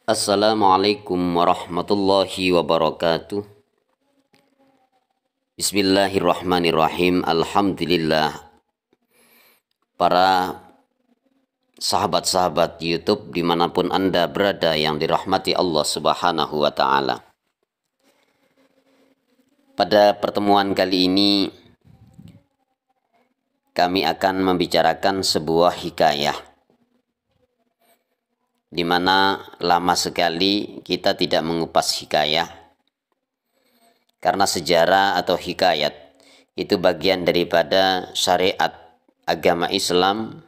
Assalamualaikum warahmatullahi wabarakatuh. Bismillahirrahmanirrahim. Alhamdulillah. Para sahabat-sahabat YouTube dimanapun Anda berada yang dirahmati Allah Subhanahu wa Ta'ala. Pada pertemuan kali ini kami akan membicarakan sebuah hikayah di mana lama sekali kita tidak mengupas hikayah, karena sejarah atau hikayat itu bagian daripada syariat agama Islam.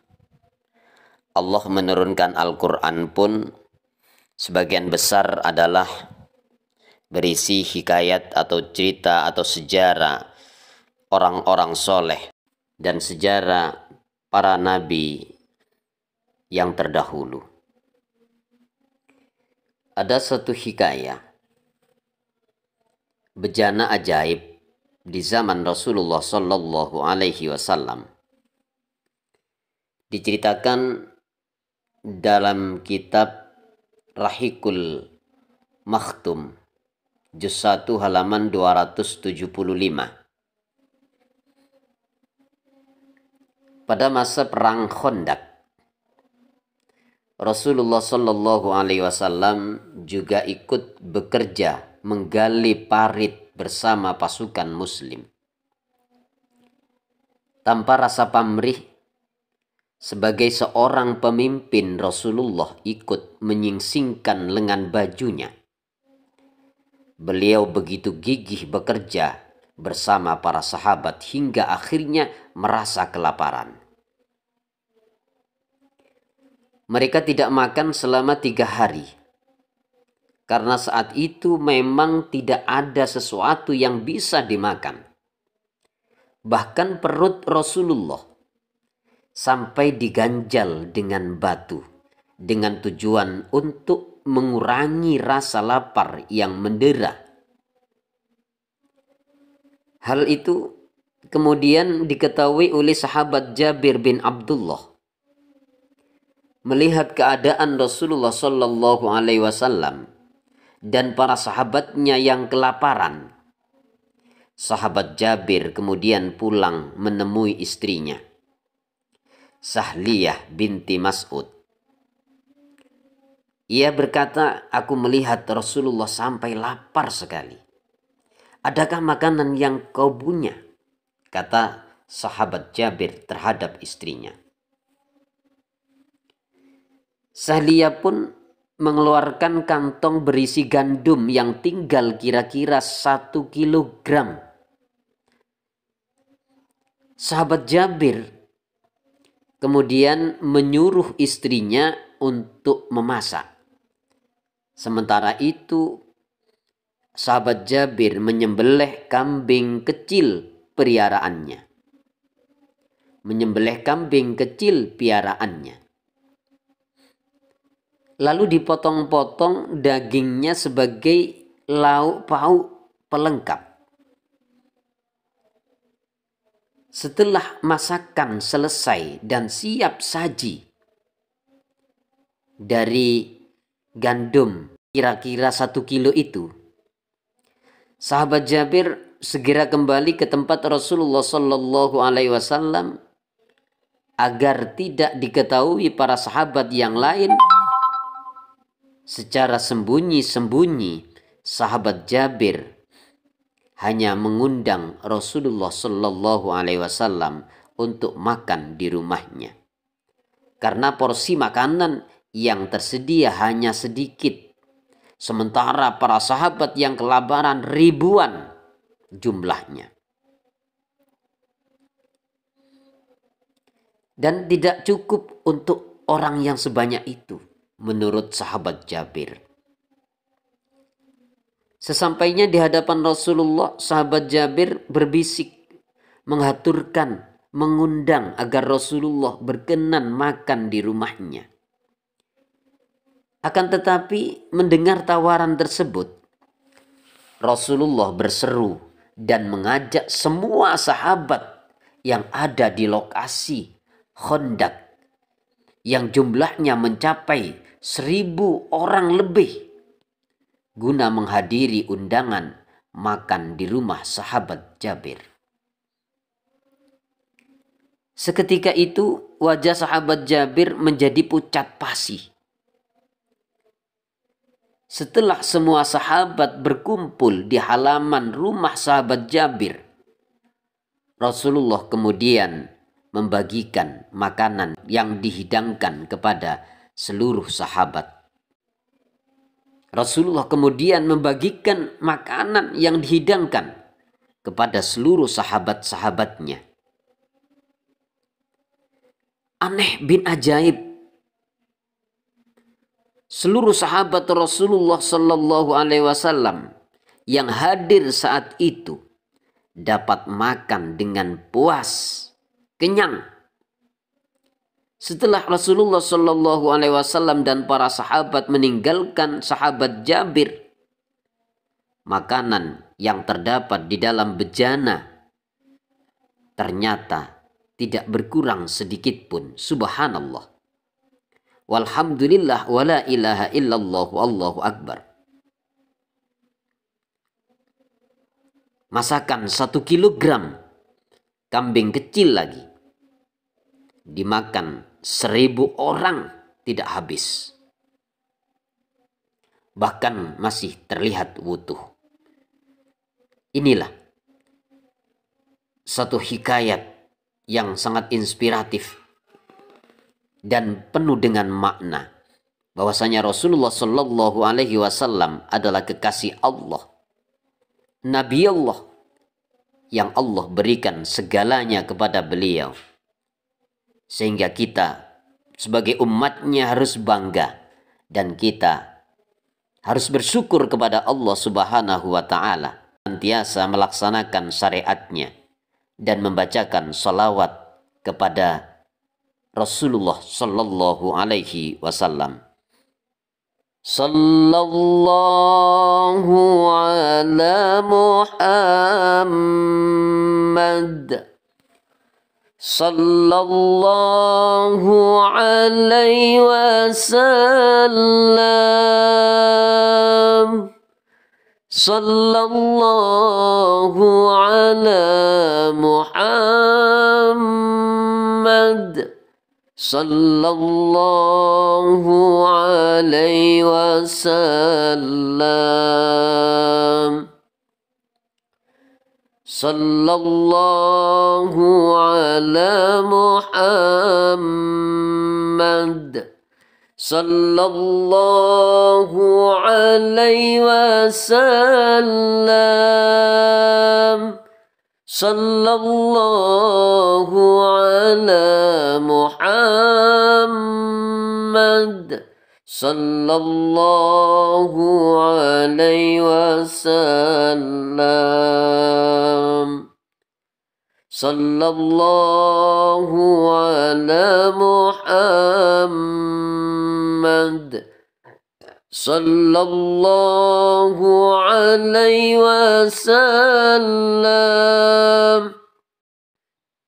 Allah menurunkan Al-Quran pun sebagian besar adalah berisi hikayat atau cerita atau sejarah orang-orang soleh dan sejarah para nabi yang terdahulu. Ada satu hikayah bejana ajaib di zaman Rasulullah Sallallahu Alaihi Wasallam. Diceritakan dalam kitab Rahikul Makhtum juz 1 halaman 275. Pada masa perang Khandaq, Rasulullah Sallallahu Alaihi Wasallam juga ikut bekerja menggali parit bersama pasukan Muslim. Tanpa rasa pamrih, sebagai seorang pemimpin, Rasulullah ikut menyingsingkan lengan bajunya. Beliau begitu gigih bekerja bersama para sahabat hingga akhirnya merasa kelaparan. Mereka tidak makan selama 3 hari. Karena saat itu memang tidak ada sesuatu yang bisa dimakan. Bahkan perut Rasulullah sampai diganjal dengan batu, dengan tujuan untuk mengurangi rasa lapar yang mendera. Hal itu kemudian diketahui oleh sahabat Jabir bin Abdullah. Melihat keadaan Rasulullah Sallallahu Alaihi Wasallam dan para sahabatnya yang kelaparan, sahabat Jabir kemudian pulang menemui istrinya, Sahliyah binti Mas'ud. Ia berkata, "Aku melihat Rasulullah sampai lapar sekali. Adakah makanan yang kau punya?" Kata sahabat Jabir terhadap istrinya. Sahliyah pun mengeluarkan kantong berisi gandum yang tinggal kira-kira 1 kilogram. Sahabat Jabir kemudian menyuruh istrinya untuk memasak. Sementara itu, sahabat Jabir menyembelih kambing kecil piaraannya. Lalu dipotong-potong dagingnya sebagai lauk pauk pelengkap. Setelah masakan selesai dan siap saji dari gandum kira-kira 1 kilo itu, sahabat Jabir segera kembali ke tempat Rasulullah Sallallahu Alaihi Wasallam agar tidak diketahui para sahabat yang lain. Secara sembunyi-sembunyi, sahabat Jabir hanya mengundang Rasulullah Sallallahu Alaihi Wasallam untuk makan di rumahnya. Karena porsi makanan yang tersedia hanya sedikit, sementara para sahabat yang kelaparan ribuan jumlahnya. Dan tidak cukup untuk orang yang sebanyak itu, menurut sahabat Jabir. Sesampainya di hadapan Rasulullah, sahabat Jabir berbisik, menghaturkan, mengundang agar Rasulullah berkenan makan di rumahnya. Akan tetapi mendengar tawaran tersebut, Rasulullah berseru dan mengajak semua sahabat yang ada di lokasi Khandaq yang jumlahnya mencapai 1.000 orang lebih guna menghadiri undangan makan di rumah sahabat Jabir. Seketika itu wajah sahabat Jabir menjadi pucat pasi. Setelah semua sahabat berkumpul di halaman rumah sahabat Jabir, Rasulullah kemudian membagikan makanan yang dihidangkan kepada seluruh sahabat. Rasulullah kemudian membagikan makanan yang dihidangkan kepada seluruh sahabat-sahabatnya. Aneh bin ajaib, seluruh sahabat Rasulullah Sallallahu Alaihi Wasallam yang hadir saat itu dapat makan dengan puas, kenyang. Setelah Rasulullah Sallallahu Alaihi Wasallam dan para sahabat meninggalkan sahabat Jabir, makanan yang terdapat di dalam bejana ternyata tidak berkurang sedikit pun. Subhanallah. Walhamdulillah wala ilaha illallah wallahu akbar. Masakan 1 kilogram kambing kecil lagi dimakan 1.000 orang tidak habis. Bahkan masih terlihat utuh. Inilah satu hikayat yang sangat inspiratif dan penuh dengan makna, bahwasanya Rasulullah Shallallahu Alaihi Wasallam adalah kekasih Allah, Nabi Allah yang Allah berikan segalanya kepada beliau, sehingga kita sebagai umatnya harus bangga dan kita harus bersyukur kepada Allah Subhanahu Wa Taala, senantiasa melaksanakan syariatnya dan membacakan salawat kepada Rasulullah Sallallahu Alaihi Wasallam. Sallallahu ala Muhammad, Sallallahu alaihi wasallam, Sallallahu ala Muhammad, Sallallahu alaihi wasallam, Sallallahu ala Muhammad, Sallallahu alaihi wasallam, Sallallahu ala Muhammad, Sallallahu alaihi wasallam, Sallallahu ala Muhammad, Sallallahu alaihi wasallam,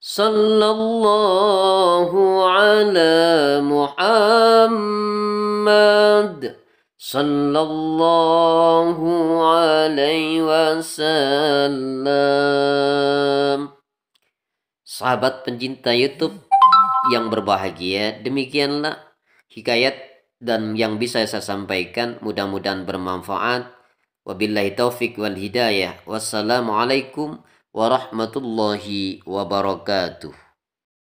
Sallallahu ala Muhammad, Sallallahu alaihi wasallam. Sahabat pencinta YouTube yang berbahagia, demikianlah hikayat dan yang bisa saya sampaikan, mudah-mudahan bermanfaat. Wabillahi taufik wal hidayah. Wassalamualaikum warahmatullahi wabarakatuh.